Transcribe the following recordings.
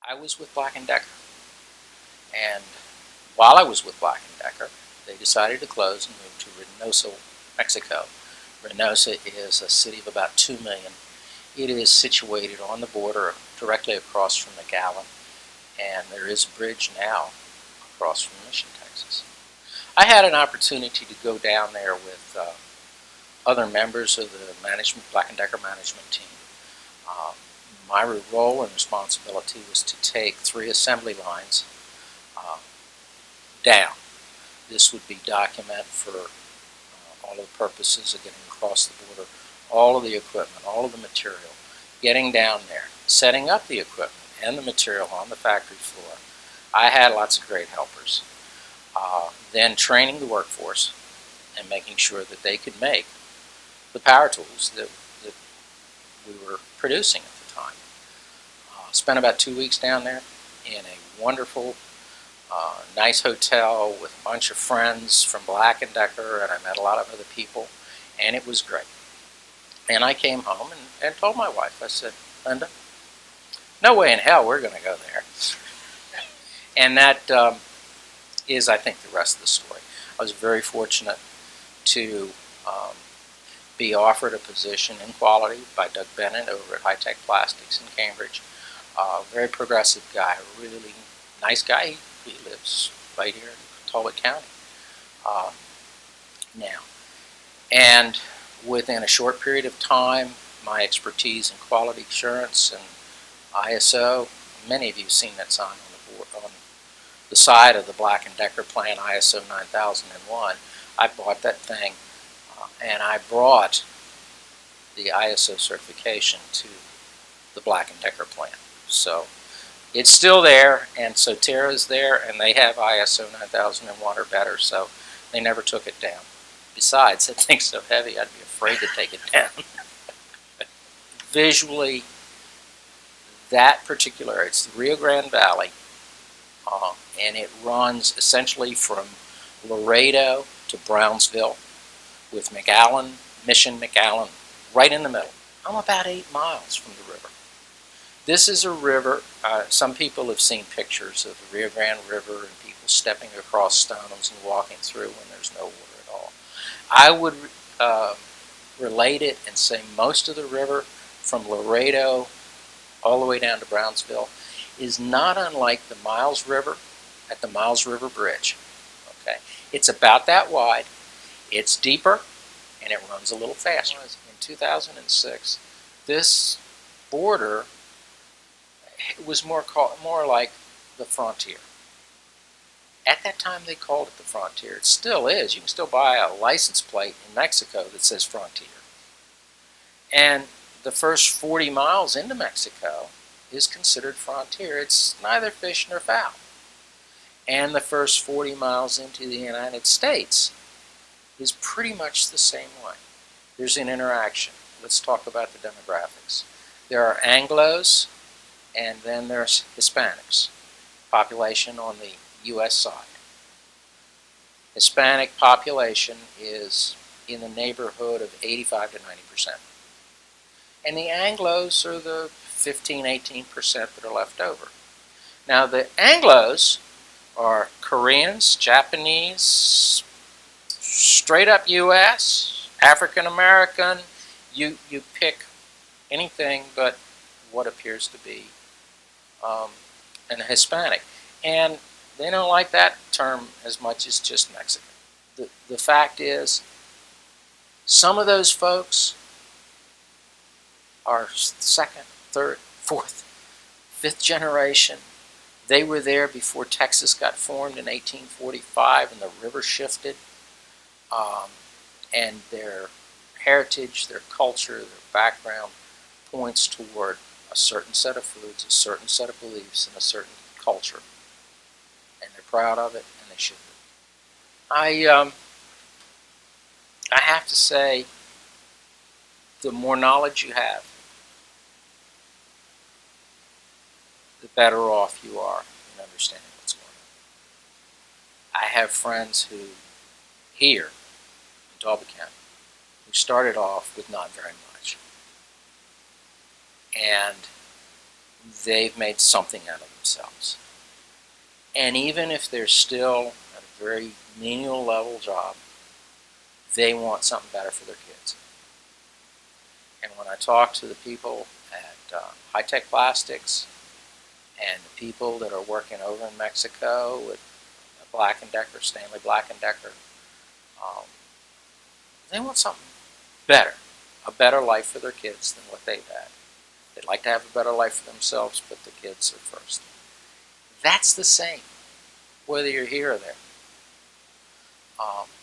I was with Black & Decker, and while I was with Black & Decker, they decided to close and move to Reynosa, Mexico. Reynosa is a city of about 2 million. It is situated on the border directly across from McAllen, and there is a bridge now across from Mission, Texas. I had an opportunity to go down there with other members of the Black & Decker management team. My role and responsibility was to take 3 assembly lines down. This would be document for all of the purposes of getting across the border, all of the equipment, all of the material, getting down there, setting up the equipment and the material on the factory floor. I had lots of great helpers. Then training the workforce and making sure that they could make the power tools that we were producing at the time. Spent about 2 weeks down there in a wonderful, nice hotel with a bunch of friends from Black & Decker, and I met a lot of other people, and it was great. And I came home and told my wife, I said, Linda, no way in hell we're going to go there. And that is, I think, the rest of the story. I was very fortunate to be offered a position in quality by Doug Bennett over at High Tech Plastics in Cambridge. Very progressive guy, really nice guy. He lives right here in Talbot County now. And within a short period of time, my expertise in quality assurance and ISO, many of you have seen that sign on the board, on the side of the Black & Decker plant, ISO 9001. I bought that thing and I brought the ISO certification to the Black & Decker plant. So it's still there, and Soterra's there, and they have ISO 9001 or better, so they never took it down. Besides, that thing's so heavy, I'd be afraid to take it down. Visually, that particular, it's the Rio Grande Valley, and it runs essentially from Laredo to Brownsville, with Mission McAllen, right in the middle. I'm about 8 miles from the river. This is a river, some people have seen pictures of the Rio Grande River and people stepping across stones and walking through when there's no water at all. I would relate it and say most of the river from Laredo all the way down to Brownsville is not unlike the Miles River at the Miles River Bridge. Okay, it's about that wide, it's deeper, and it runs a little faster. In 2006, this border was more like the frontier. At that time, they called it the frontier. It still is. You can still buy a license plate in Mexico that says frontier. And the first 40 miles into Mexico is considered frontier. It's neither fish nor fowl. And the first 40 miles into the United States is pretty much the same way. There's an interaction. Let's talk about the demographics. There are Anglos, and then there's Hispanics, population on the U.S. side. Hispanic population is in the neighborhood of 85 to 90%. And the Anglos are the 15-18% that are left over. Now the Anglos are Koreans, Japanese, straight up U.S., African American, you pick anything but what appears to be an Hispanic. And they don't like that term as much as just Mexican. The fact is, some of those folks are second, third, fourth, fifth generation. They were there before Texas got formed in 1845 and the river shifted. And their heritage, their culture, their background points toward a certain set of foods, a certain set of beliefs, and a certain culture. And they're proud of it, and they should be. I have to say, the more knowledge you have, the better off you are in understanding what's going on. I have friends who, here in Talbot County, who started off with not very much. And they've made something out of themselves. And even if they're still at a very menial level job, they want something better for their kids. And when I talk to the people at High-Tech Plastics and the people that are working over in Mexico with Black & Decker, Stanley Black & Decker, they want something better, a better life for their kids than what they've had. They'd like to have a better life for themselves, but the kids are first. That's the same, whether you're here or there.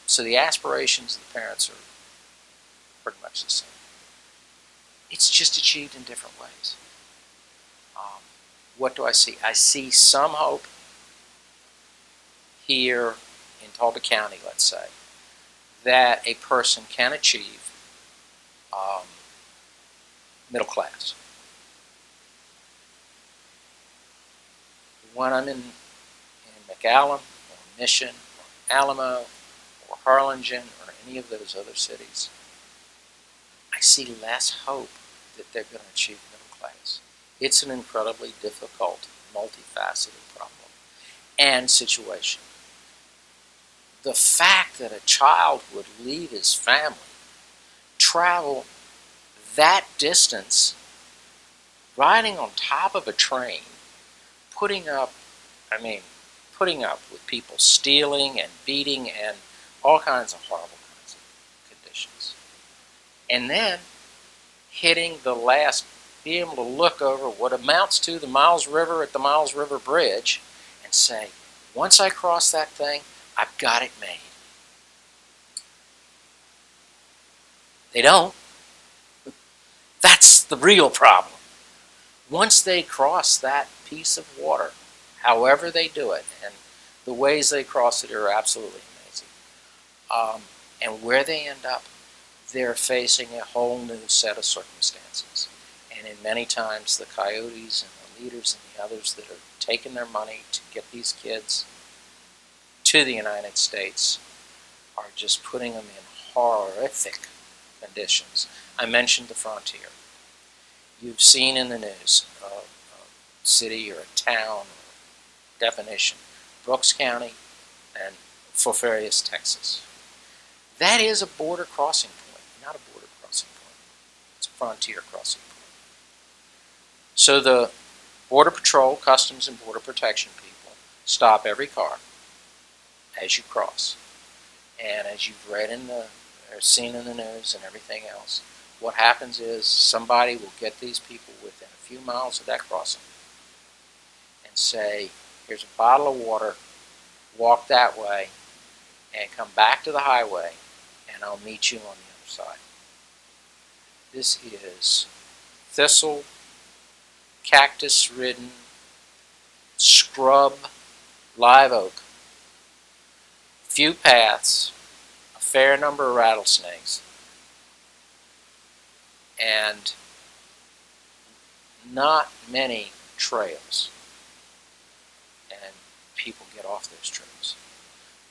So the aspirations of the parents are pretty much the same. It's just achieved in different ways. What do I see? I see some hope here in Tulsa County, let's say, that a person can achieve middle class. When I'm in McAllen or Mission or Alamo or Harlingen or any of those other cities, I see less hope that they're going to achieve middle class. It's an incredibly difficult, multifaceted problem and situation. The fact that a child would leave his family, travel that distance, riding on top of a train, putting up with people stealing and beating and all kinds of horrible kinds of conditions. And then hitting the last, being able to look over what amounts to the Miles River at the Miles River Bridge and say, once I cross that thing, I've got it made. They don't. That's the real problem. Once they cross that piece of water, however they do it, and the ways they cross it are absolutely amazing. And where they end up, they're facing a whole new set of circumstances. And in many times, the coyotes and the leaders and the others that are taking their money to get these kids to the United States are just putting them in horrific conditions. I mentioned the frontier. You've seen in the news a city or a town or definition, Brooks County and Fulfarius, Texas. That is a border crossing point, not a border crossing point. It's a frontier crossing point. So the Border Patrol, Customs and Border Protection people stop every car as you cross. And as you've read in the, or seen in the news and everything else, what happens is somebody will get these people within a few miles of that crossing and say, here's a bottle of water, walk that way, and come back to the highway, and I'll meet you on the other side. This is thistle, cactus-ridden, scrub, live oak. Few paths, a fair number of rattlesnakes, and not many trails. And people get off those trails.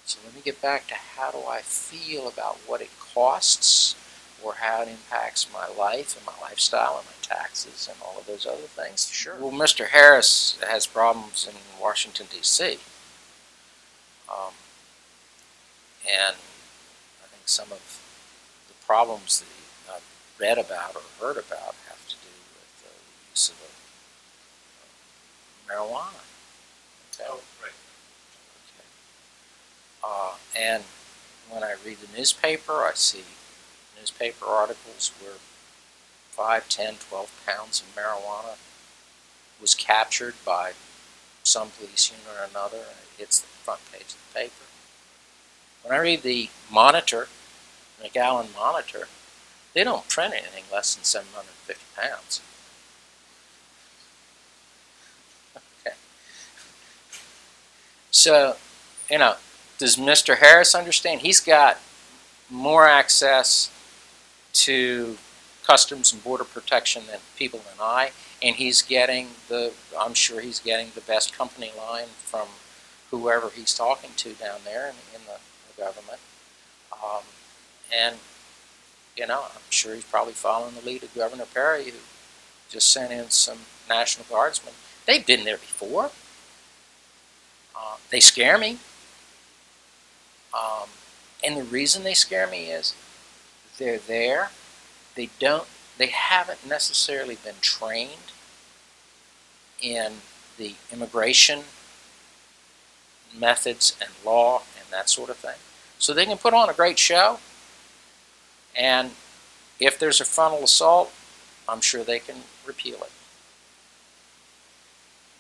So let me get back to how do I feel about what it costs or how it impacts my life and my lifestyle and my taxes and all of those other things. Sure. Well, Mr. Harris has problems in Washington, D.C. And I think some of the problems that I've read about or heard about have to do with the use of marijuana. Okay. Oh, right. Okay. And when I read the newspaper, I see newspaper articles where 5, 10, 12 pounds of marijuana was captured by some police unit or another, and it hits the front page of the paper. When I read the Monitor, McAllen Monitor, they don't print anything less than 750 pounds. Okay. So, does Mr. Harris understand? He's got more access to Customs and Border Protection than people than I, and I'm sure he's getting the best company line from whoever he's talking to down there in the government. And I'm sure he's probably following the lead of Governor Perry, who just sent in some National Guardsmen. They've been there before. They scare me. And the reason they scare me is they're there. They haven't necessarily been trained in the immigration methods and law and that sort of thing. So they can put on a great show, and if there's a frontal assault, I'm sure they can repeal it.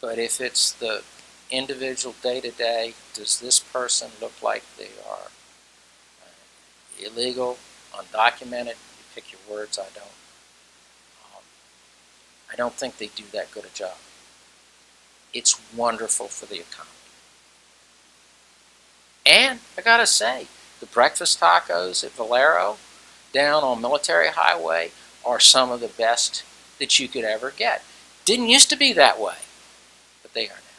But if it's the individual day-to-day, does this person look like they are illegal, undocumented? You pick your words, I don't. I don't think they do that good a job. It's wonderful for the economy. And I gotta say, the breakfast tacos at Valero down on Military Highway are some of the best that you could ever get. Didn't used to be that way, but they are now.